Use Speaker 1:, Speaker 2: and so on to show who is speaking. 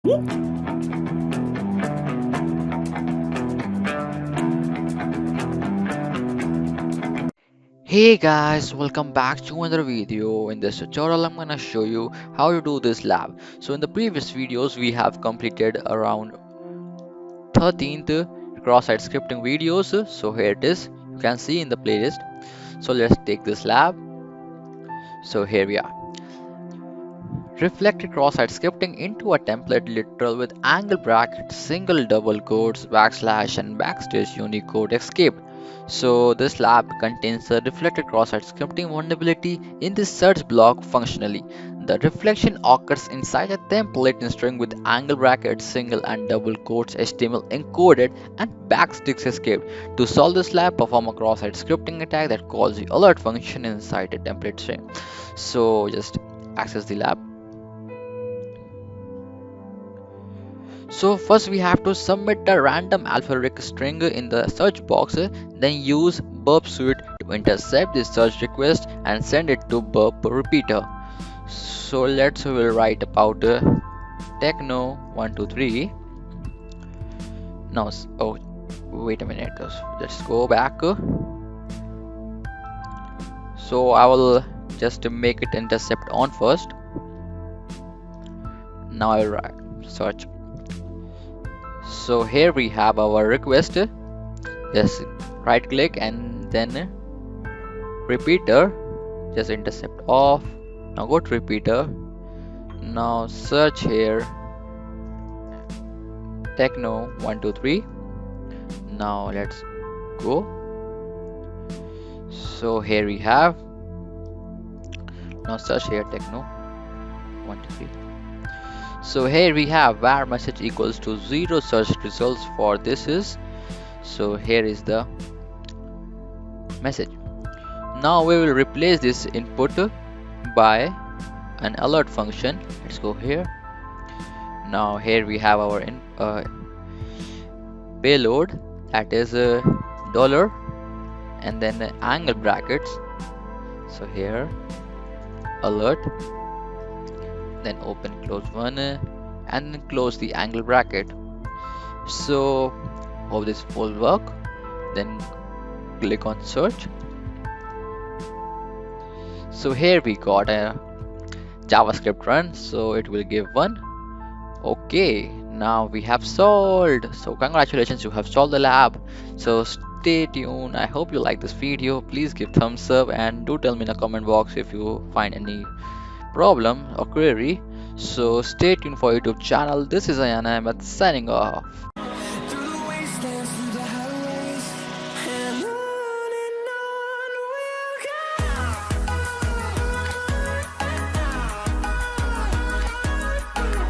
Speaker 1: Hey guys, welcome back to another video. In this tutorial I'm gonna show you how to do this lab. So in the previous videos we have completed around 13th cross-site scripting videos. So here it is, you can see in the playlist. So let's take this lab. So here we are. Reflected cross-site scripting into a template literal with angle brackets, single double quotes, backslash and backstage Unicode-escaped. So this lab contains a reflected cross-site scripting vulnerability in the search block functionally. The reflection occurs inside a template string with angle brackets, single and double quotes, HTML encoded and backsticks escaped. To solve this lab, perform a cross-site scripting attack that calls the alert function inside a template string. So just access the lab. So first we have to submit a random alphanumeric string in the search box, then use burp suite to intercept the search request and send it to burp repeater. So we'll write about Techno 123. Now, oh, wait a minute. Let's go back. So I will just make it intercept on first. Now I will write search. So here we have our request. Just right click and then repeater, just intercept off. Now go to repeater. Now search here Techno 123. Now let's go. So here we have. Now search here Techno 123. So here we have var message equals to 0 search results for this is. So here is the message. Now we will replace this input by an alert function. Let's go here. Now here we have our payload, that is a dollar and then angle brackets. So here alert, then open close one and then close the angle bracket. So hope this will work. Then click on search. So here we got a JavaScript run, so it will give 1. Okay, now we have solved. So congratulations, you have solved the lab. So stay tuned. I hope you like this video. Please give thumbs up and do tell me in the comment box if you find any problem or query. So stay tuned for YouTube channel. This is Ayan, Ahmad signing off.